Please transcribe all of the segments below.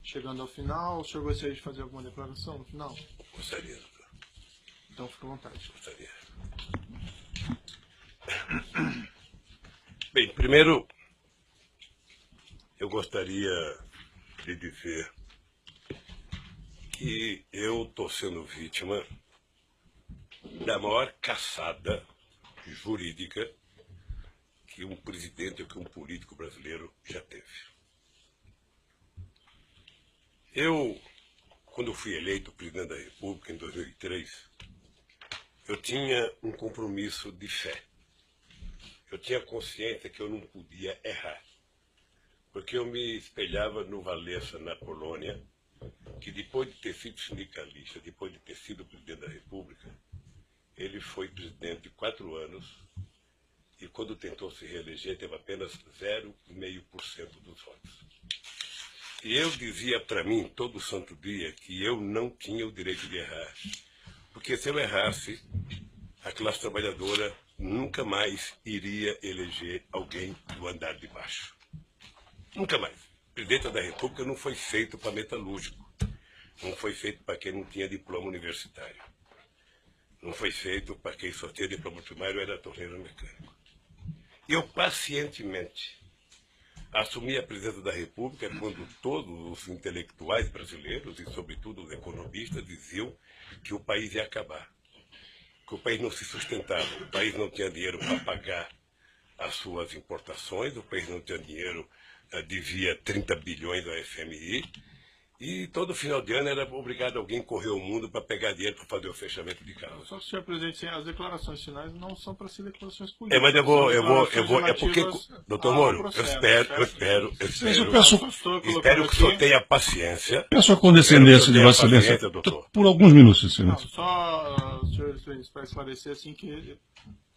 chegando ao final, o senhor gostaria de fazer alguma declaração no final? Gostaria, doutor. Então fique à vontade. Gostaria. Bem, primeiro, eu gostaria de dizer que eu estou sendo vítima da maior caçada jurídica que um presidente ou que um político brasileiro já teve. Eu, quando fui eleito presidente da República em 2003, eu tinha um compromisso de fé. Eu tinha consciência que eu não podia errar, porque eu me espelhava no Walesa, na Polônia, que depois de ter sido sindicalista, depois de ter sido presidente da República, ele foi presidente 4 anos e quando tentou se reeleger teve apenas 0,5% dos votos. E eu dizia para mim todo santo dia que eu não tinha o direito de errar, porque se eu errasse, a classe trabalhadora nunca mais iria eleger alguém do andar de baixo. Nunca mais. O presidente da República não foi feito para metalúrgico. Não foi feito para quem não tinha diploma universitário. Não foi feito para quem só tinha diploma primário, era torneiro mecânico. E eu pacientemente assumi a presidência da República quando todos os intelectuais brasileiros, e sobretudo os economistas, diziam que o país ia acabar. Que o país não se sustentava, o país não tinha dinheiro para pagar as suas importações, o país não tinha dinheiro, devia 30 bilhões ao FMI, e todo final de ano era obrigado alguém correr o mundo para pegar dinheiro para fazer o fechamento de casa. Só que, senhor presidente, as declarações finais não são para ser declarações políticas. Mas é porque, doutor Moro, eu espero que o senhor tenha paciência. Peço a condescendência de Vossa Excelência por alguns minutos, Excelência. Só, senhor, para esclarecer assim que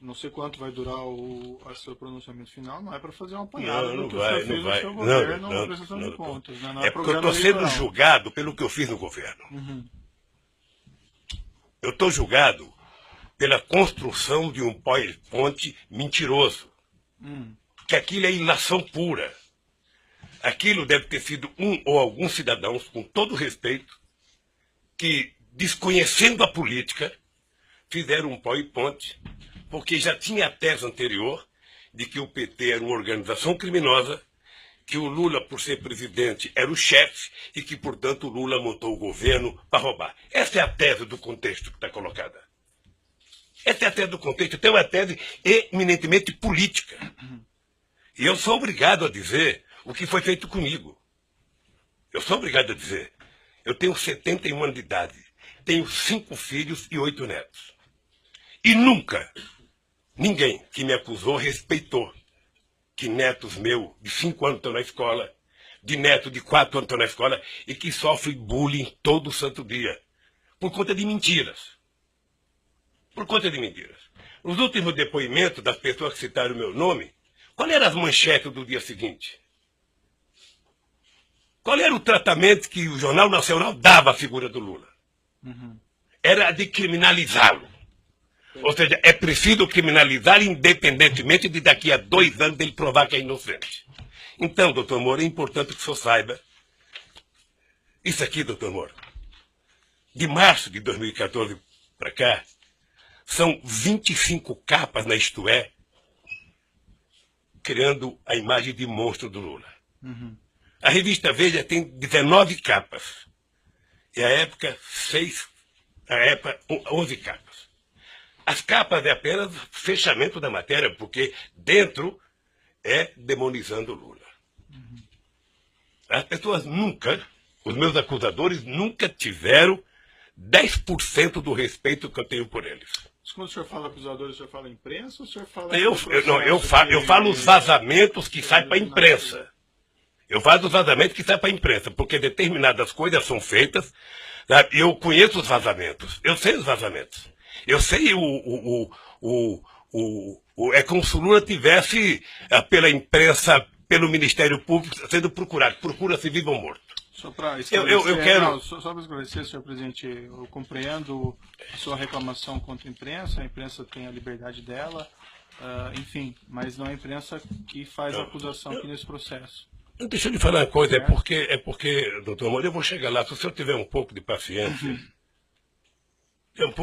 não sei quanto vai durar o seu pronunciamento final, não é para fazer uma apanhada do que o senhor fez no seu governo na prestação de contas. É porque eu estou sendo julgado pelo que eu fiz no governo. Eu estou julgado pela construção de um PowerPoint mentiroso. Que aquilo é ilação pura. Aquilo deve ter sido um ou alguns cidadãos, com todo respeito, que, desconhecendo a política, fizeram um PowerPoint, porque já tinha a tese anterior de que o PT era uma organização criminosa, que o Lula, por ser presidente, era o chefe e que, portanto, o Lula montou o governo para roubar. Essa é a tese do contexto que está colocada. Essa é a tese do contexto. Tem uma tese eminentemente política. E eu sou obrigado a dizer o que foi feito comigo. Eu sou obrigado a dizer. Eu tenho 71 anos de idade, tenho 5 filhos e 8 netos. E nunca ninguém que me acusou respeitou que netos meus de 5 anos estão na escola, de neto de 4 anos estão na escola e que sofrem bullying todo santo dia, por conta de mentiras. Por conta de mentiras. Os últimos depoimentos das pessoas que citaram o meu nome, qual eram as manchetes do dia seguinte? Qual era o tratamento que o Jornal Nacional dava à figura do Lula? Era de criminalizá-lo. Ou seja, é preciso criminalizar independentemente de daqui a 2 anos ele provar que é inocente. Então, doutor Moro, é importante que o senhor saiba. Isso aqui, doutor Moro, de março de 2014 para cá, são 25 capas na Isto É, criando a imagem de monstro do Lula. A revista Veja tem 19 capas. E a época, 11 capas. As capas é apenas fechamento da matéria, porque dentro é demonizando o Lula. As pessoas nunca, os meus acusadores nunca tiveram 10% do respeito que eu tenho por eles. Mas quando o senhor fala acusadores, o senhor fala imprensa ou o senhor fala... Eu falo os vazamentos que saem para a imprensa. Eu falo os vazamentos que saem para a imprensa, porque determinadas coisas são feitas. Sabe? Eu conheço os vazamentos, eu sei os vazamentos. Eu sei é como se o Lula tivesse, pela imprensa, pelo Ministério Público, sendo procurado. Procura-se vivo ou morto. Só para esclarecer, só para esclarecer, senhor presidente, eu compreendo a sua reclamação contra a imprensa tem a liberdade dela, enfim, mas não é a imprensa que faz a acusação aqui nesse processo. Deixa eu lhe falar uma coisa, é porque, doutor Amor, eu vou chegar lá, se o senhor tiver um pouco de paciência, eu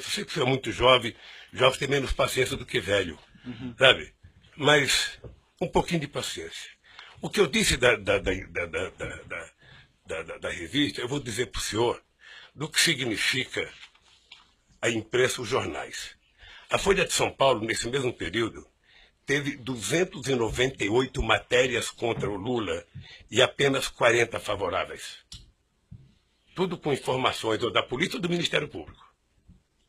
sei que o senhor é muito jovem tem menos paciência do que velho, sabe? Mas um pouquinho de paciência. O que eu disse da revista, eu vou dizer para o senhor do que significa a imprensa, os jornais. A Folha de São Paulo, nesse mesmo período, teve 298 matérias contra o Lula e apenas 40 favoráveis. Tudo com informações ou da polícia ou do Ministério Público.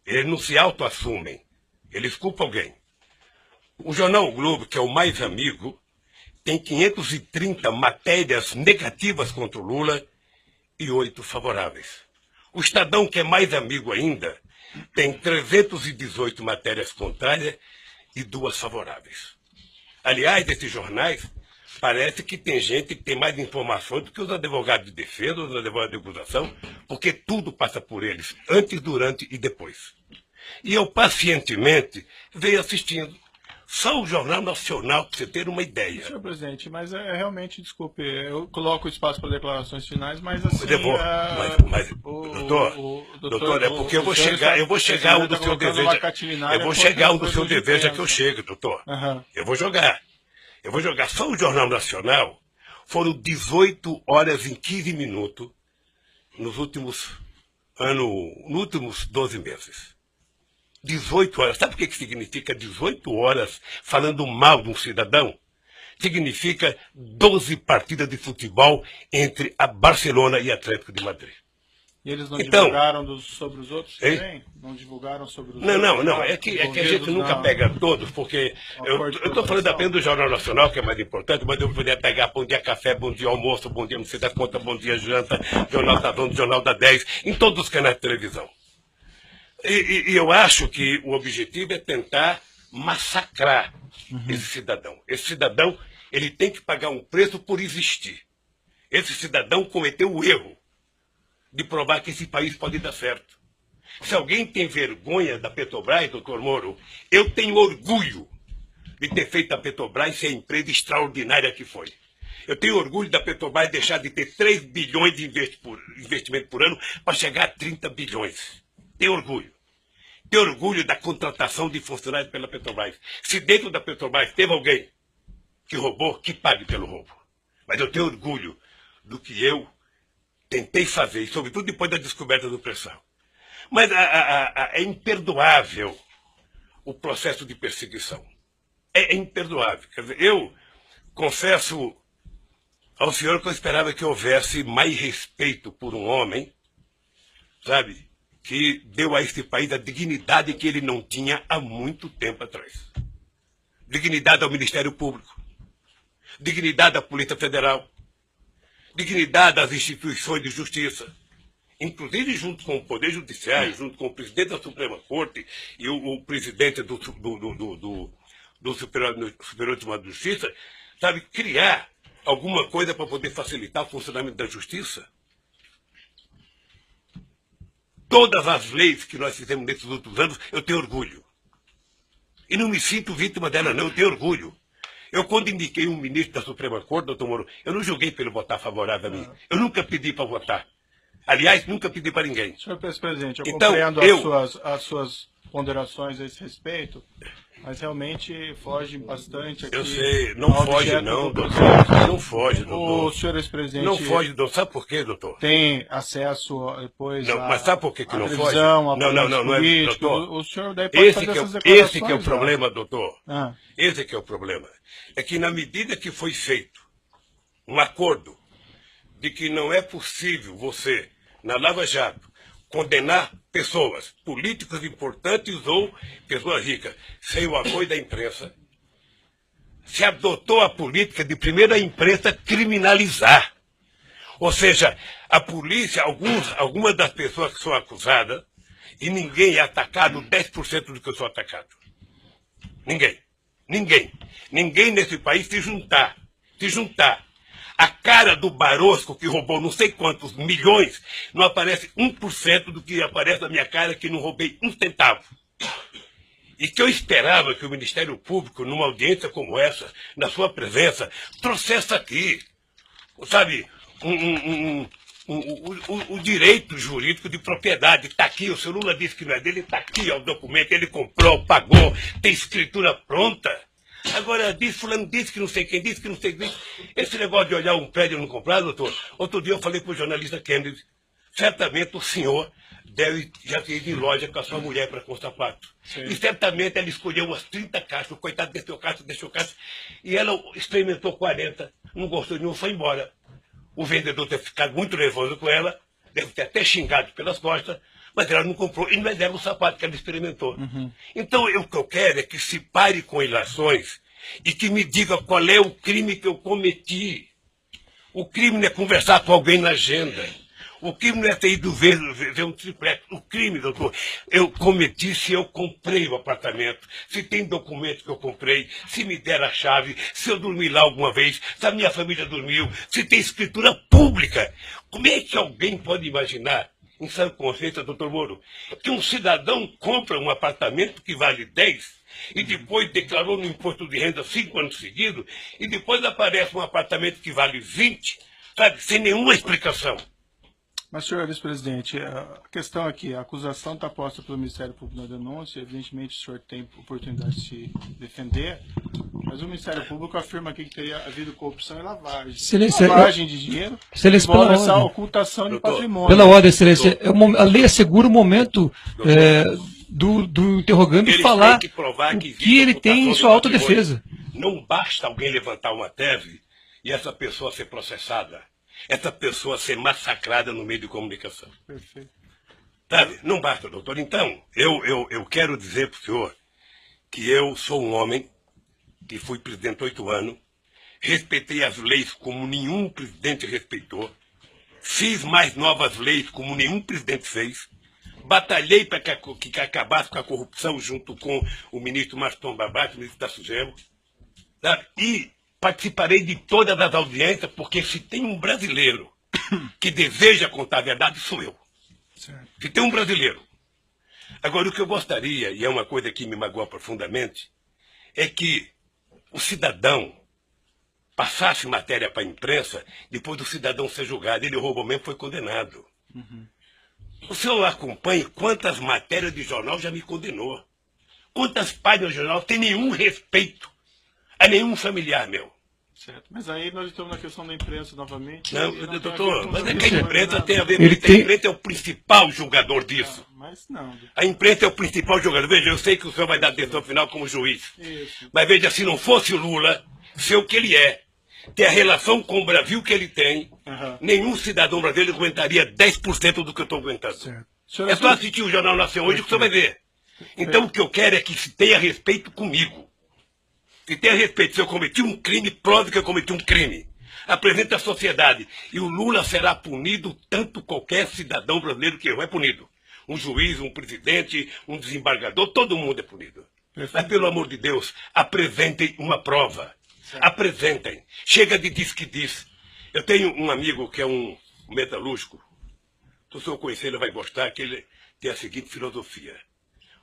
Eles não se autoassumem, eles culpam alguém. O jornal o Globo, que é o mais amigo, tem 530 matérias negativas contra o Lula e 8 favoráveis. O Estadão, que é mais amigo ainda, tem 318 matérias contrárias e 2 favoráveis. Aliás, desses jornais, parece que tem gente que tem mais informações do que os advogados de defesa, os advogados de acusação, porque tudo passa por eles, antes, durante e depois. E eu, pacientemente, venho assistindo. Só o Jornal Nacional, para você ter uma ideia. Senhor presidente, mas realmente, desculpe, eu coloco o espaço para declarações finais, mas assim... Doutor, é porque eu vou chegar onde o senhor deseja. Eu vou chegar onde o senhor deseja que eu chegue, doutor. Eu vou jogar. Só o Jornal Nacional foram 18 horas e 15 minutos nos últimos 12 meses. 18 horas. Sabe o que significa 18 horas falando mal de um cidadão? Significa 12 partidas de futebol entre a Barcelona e Atlético de Madrid. E eles não divulgaram sobre os outros também? Não divulgaram sobre os outros? Não. É que a gente nunca pega todos, porque eu estou falando apenas do Jornal Nacional, que é mais importante, mas eu poderia pegar Bom Dia Café, Bom Dia Almoço, Bom Dia Não Sei da Conta, Bom Dia Janta, Jornal Tavão, Jornal da 10, em todos os canais de televisão. E eu acho que o objetivo é tentar massacrar esse cidadão. Esse cidadão, ele tem que pagar um preço por existir. Esse cidadão cometeu o erro de provar que esse país pode dar certo. Se alguém tem vergonha da Petrobras, doutor Moro, eu tenho orgulho de ter feito a Petrobras ser a empresa extraordinária que foi. Eu tenho orgulho da Petrobras deixar de ter 3 bilhões de investimento por ano para chegar a 30 bilhões. Tenho orgulho. Tenho orgulho da contratação de funcionários pela Petrobras. Se dentro da Petrobras teve alguém que roubou, que pague pelo roubo. Mas eu tenho orgulho do que eu tentei fazer, e sobretudo depois da descoberta do pré-sal. Mas é imperdoável o processo de perseguição. É imperdoável. Quer dizer, eu confesso ao senhor que eu esperava que houvesse mais respeito por um homem, sabe, que deu a este país a dignidade que ele não tinha há muito tempo atrás. Dignidade ao Ministério Público, dignidade à Polícia Federal, dignidade às instituições de justiça, inclusive junto com o Poder Judiciário, junto com o presidente da Suprema Corte e o presidente do Superior Tribunal de Justiça, sabe, criar alguma coisa para poder facilitar o funcionamento da justiça. Todas as leis que nós fizemos nesses últimos anos, eu tenho orgulho. E não me sinto vítima dela, não, eu tenho orgulho. Eu, quando indiquei um ministro da Suprema Corte, doutor Moro, eu não julguei para ele votar favorável a mim. Eu nunca pedi para votar. Aliás, nunca pedi para ninguém. Senhor presidente, eu compreendo as suas ponderações a esse respeito, mas realmente foge bastante aqui. Eu sei, não foge não, doutor. Não foge, doutor. O senhor ex-presidente... Não foge, doutor. Sabe por quê, doutor? Tem acesso depois mas sabe por que não foge? Não, é, doutor. O senhor daí pode fazer essas declarações. Esse que é o problema, doutor. Esse que é o problema. É que na medida que foi feito um acordo de que não é possível você, na Lava Jato, condenar pessoas, políticos importantes ou pessoas ricas, sem o apoio da imprensa, se adotou a política de primeiro a imprensa criminalizar. Ou seja, a polícia, algumas das pessoas que são acusadas, e ninguém é atacado 10% do que eu sou atacado. Ninguém nesse país se juntar. A cara do Barosco, que roubou não sei quantos milhões, não aparece 1% do que aparece na minha cara, que não roubei um centavo. E que eu esperava que o Ministério Público, numa audiência como essa, na sua presença, trouxesse aqui, sabe, o direito jurídico de propriedade. Está aqui, o senhor Lula disse que não é dele, está aqui, ó, o documento, ele comprou, pagou, tem escritura pronta. Agora, fulano disse que não sei quem disse, que não sei quem disse. Esse negócio de olhar um prédio e não comprar, doutor, outro dia eu falei para o jornalista Kennedy, certamente o senhor deve já ter ido em loja com a sua mulher para comprar sapato. Sim. E certamente ela escolheu umas 30 caixas, o coitado deixou caixa, e ela experimentou 40, não gostou de nenhum, foi embora. O vendedor deve ter ficado muito nervoso com ela, deve ter até xingado pelas costas, mas ela não comprou, e não é dela o sapato que ela experimentou. Uhum. Então, o que eu quero é que se pare com ilações e que me diga qual é o crime que eu cometi. O crime não é conversar com alguém na agenda. O crime não é ter ido ver um triplex. O crime, doutor, eu cometi se eu comprei o apartamento, se tem documento que eu comprei, se me deram a chave, se eu dormi lá alguma vez, se a minha família dormiu, se tem escritura pública. Como é que alguém pode imaginar, em sã consciência, doutor Moro, que um cidadão compra um apartamento que vale 10 e depois declarou no imposto de renda 5 anos seguidos e depois aparece um apartamento que vale 20, sabe, sem nenhuma explicação? Mas, senhor vice-presidente, a questão aqui, a acusação está posta pelo Ministério Público na denúncia, evidentemente o senhor tem oportunidade de se defender, mas o Ministério Público afirma aqui que teria havido corrupção e lavagem. Lavagem de dinheiro, envolve essa ocultação de patrimônio. Pela ordem, excelência, a lei assegura o momento do interrogante falar o que ele tem em sua autodefesa. Não basta alguém levantar uma tese e essa pessoa ser processada. Essa pessoa ser massacrada no meio de comunicação. Perfeito. Sabe? Não basta, doutor. Então, eu quero dizer para o senhor que eu sou um homem que fui presidente 8 anos, respeitei as leis como nenhum presidente respeitou, fiz mais novas leis como nenhum presidente fez, batalhei para que acabasse com a corrupção junto com o ministro Maston Babate, o ministro da Sugemo, sabe? E participarei de todas as audiências, porque se tem um brasileiro que deseja contar a verdade, sou eu. Certo. Se tem um brasileiro. Agora, o que eu gostaria, e é uma coisa que me magoa profundamente, é que o cidadão passasse matéria para a imprensa, depois do cidadão ser julgado. Ele roubou mesmo, foi condenado. Uhum. O senhor acompanha quantas matérias de jornal já me condenou. Quantas páginas de jornal tem nenhum respeito a nenhum familiar meu. Certo. Mas aí nós estamos na questão da imprensa novamente. Não, doutor, mas é que a imprensa tem a ver com isso. A imprensa é o principal julgador disso. Mas não. A imprensa é o principal julgador. Veja, eu sei que o senhor vai dar decisão final como juiz. Isso. Mas veja, se não fosse o Lula, ser o que ele é, ter a relação com o Brasil que ele tem, nenhum cidadão brasileiro aguentaria 10% do que eu estou aguentando. Certo. É só assistir o Jornal Nacional hoje que o senhor vai ver. Então o que eu quero é que se tenha respeito comigo. Se tem a respeito, se eu cometi um crime, prove que eu cometi um crime. Apresente à sociedade. E o Lula será punido tanto qualquer cidadão brasileiro que é punido. Um juiz, um presidente, um desembargador, todo mundo é punido. Perfeito. Mas, pelo amor de Deus, apresentem uma prova. Certo. Apresentem. Chega de diz que diz. Eu tenho um amigo que é um metalúrgico. Se o senhor conhecer, ele vai gostar, que ele tem a seguinte filosofia.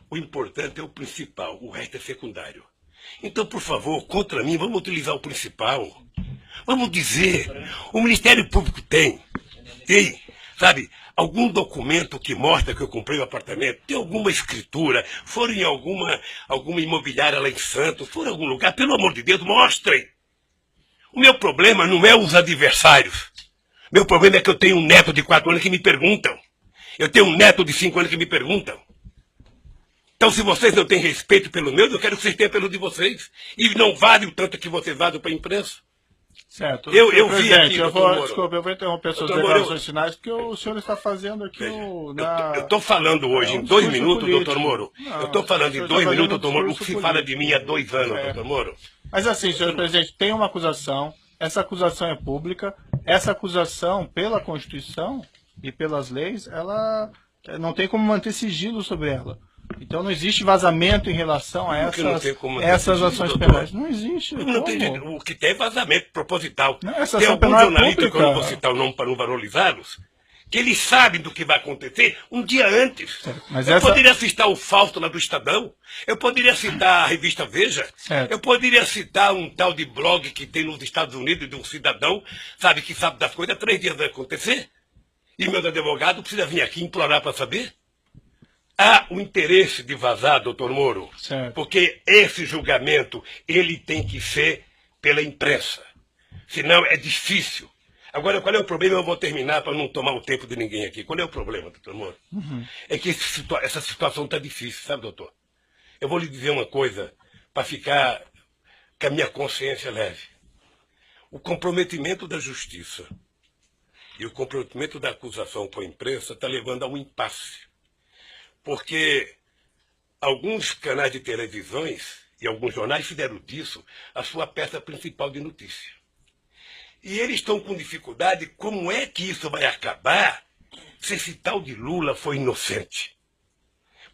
O importante é o principal, o resto é secundário. Então, por favor, contra mim, vamos utilizar o principal. Vamos dizer, o Ministério Público tem, sabe, algum documento que mostra que eu comprei o apartamento, tem alguma escritura, foram em alguma imobiliária lá em Santos, foram em algum lugar, pelo amor de Deus, mostrem. O meu problema não é os adversários. Meu problema é que eu tenho um neto de 4 anos que me perguntam. Eu tenho um neto de 5 anos que me perguntam. Então, se vocês não têm respeito pelo meu, eu quero que vocês tenham pelo de vocês. E não vale o tanto que vocês valem para a imprensa. Certo. Eu vi aqui, desculpa, eu vou interromper suas declarações finais, porque o senhor está fazendo aqui eu estou falando hoje em 2 minutos, doutor Moro. Eu estou falando em 2 minutos, doutor Moro, o que se fala de mim há 2 anos, doutor Moro. Mas assim, senhor presidente, tem uma acusação, essa acusação é pública, essa acusação, pela Constituição e pelas leis, ela não tem como manter sigilo sobre ela. Então não existe vazamento em relação a essas ações penais. Não existe. O que tem é vazamento proposital. Não, tem alguns jornalistas, que eu não vou citar o nome para não valorizá-los, que eles sabem do que vai acontecer um dia antes. Mas eu poderia citar o Fausto lá do Estadão, eu poderia citar a revista Veja, eu poderia citar um tal de blog que tem nos Estados Unidos de um cidadão, sabe, que sabe das coisas, 3 dias vai acontecer, e meus advogados precisam vir aqui implorar para saber. Há o interesse de vazar, doutor Moro, porque esse julgamento ele tem que ser pela imprensa, senão é difícil. Agora, qual é o problema? Eu vou terminar para não tomar o tempo de ninguém aqui. Qual é o problema, doutor Moro? É que essa situação está difícil, sabe, doutor? Eu vou lhe dizer uma coisa para ficar com a minha consciência leve. O comprometimento da justiça e o comprometimento da acusação com a imprensa está levando a um impasse. Porque alguns canais de televisões e alguns jornais fizeram disso a sua peça principal de notícia. E eles estão com dificuldade, como é que isso vai acabar se esse tal de Lula foi inocente?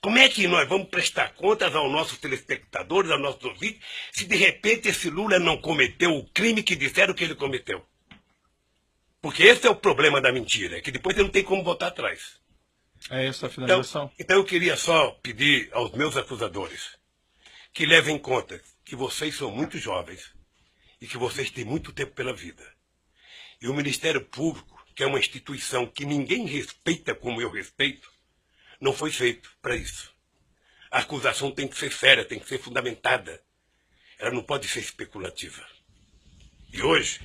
Como é que nós vamos prestar contas aos nossos telespectadores, aos nossos ouvintes, se de repente esse Lula não cometeu o crime que disseram que ele cometeu? Porque esse é o problema da mentira, é que depois ele não tem como voltar atrás. É essa a finalização? Então eu queria só pedir aos meus acusadores que levem em conta que vocês são muito jovens e que vocês têm muito tempo pela vida. E o Ministério Público, que é uma instituição que ninguém respeita como eu respeito, não foi feito para isso. A acusação tem que ser séria, tem que ser fundamentada. Ela não pode ser especulativa. E hoje,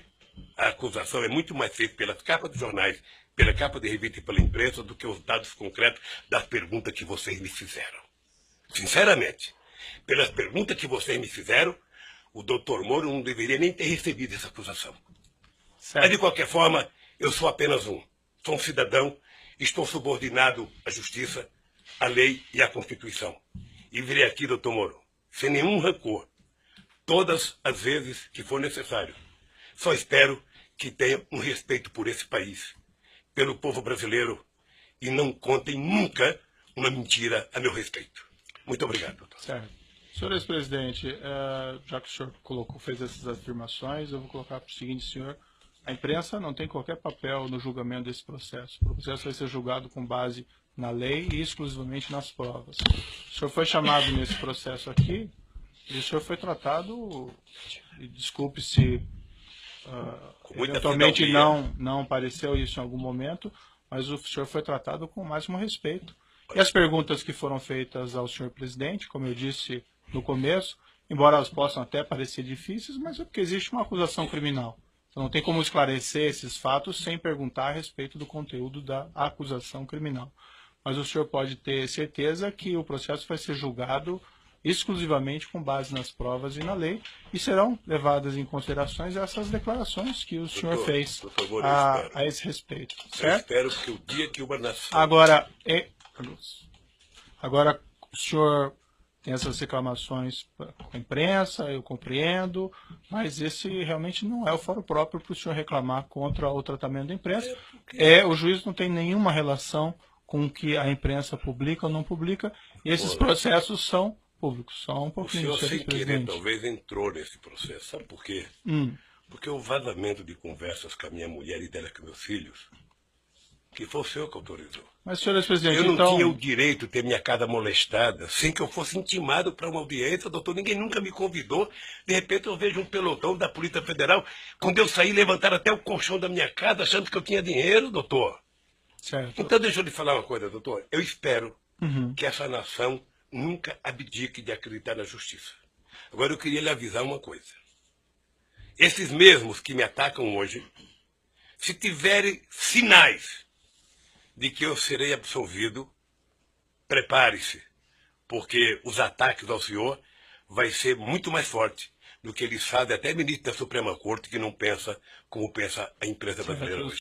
a acusação é muito mais feita pelas capas dos jornais, pela capa de revista e pela imprensa, do que os dados concretos das perguntas que vocês me fizeram. Sinceramente, pelas perguntas que vocês me fizeram, o doutor Moro não deveria nem ter recebido essa acusação. Mas, de qualquer forma, eu sou apenas sou um cidadão, estou subordinado à justiça, à lei e à Constituição. E virei aqui, doutor Moro, sem nenhum rancor, todas as vezes que for necessário. Só espero que tenha um respeito por esse país, pelo povo brasileiro, e não contem nunca uma mentira a meu respeito. Muito obrigado, doutor. Certo. Senhor ex-presidente, já que o senhor fez essas afirmações, eu vou colocar para o seguinte, senhor. A imprensa não tem qualquer papel no julgamento desse processo. O processo vai ser julgado com base na lei e exclusivamente nas provas. O senhor foi chamado nesse processo aqui e o senhor foi tratado, e desculpe se eventualmente não apareceu isso em algum momento, mas o senhor foi tratado com o máximo respeito. E as perguntas que foram feitas ao senhor presidente, como eu disse no começo, embora elas possam até parecer difíceis, mas é porque existe uma acusação criminal. Então não tem como esclarecer esses fatos sem perguntar a respeito do conteúdo da acusação criminal. Mas o senhor pode ter certeza que o processo vai ser julgado exclusivamente com base nas provas e na lei, e serão levadas em consideração essas declarações que o senhor fez a esse respeito. Certo? Eu espero que o dia que uma nação... Agora, o senhor tem essas reclamações com a imprensa, eu compreendo, mas esse realmente não é o fórum próprio para o senhor reclamar contra o tratamento da imprensa. O juiz não tem nenhuma relação com o que a imprensa publica ou não publica, e esses processos são públicos. Só um pouquinho, o senhor, sem querer, talvez entrou nesse processo. Sabe por quê? Porque o vazamento de conversas com a minha mulher e dela com meus filhos, que foi o senhor que autorizou. Mas, senhor ex-presidente, eu não tinha o direito de ter minha casa molestada sem que eu fosse intimado para uma audiência, doutor. Ninguém nunca me convidou. De repente eu vejo um pelotão da Polícia Federal. Quando eu saí, levantaram até o colchão da minha casa, achando que eu tinha dinheiro, doutor. Certo. Então deixa eu lhe falar uma coisa, doutor. Eu espero que essa nação nunca abdique de acreditar na justiça. Agora eu queria lhe avisar uma coisa. Esses mesmos que me atacam hoje, se tiverem sinais de que eu serei absolvido, prepare-se, porque os ataques ao senhor vai ser muito mais forte do que eles fazem até ministro da Suprema Corte, que não pensa como pensa a imprensa brasileira hoje.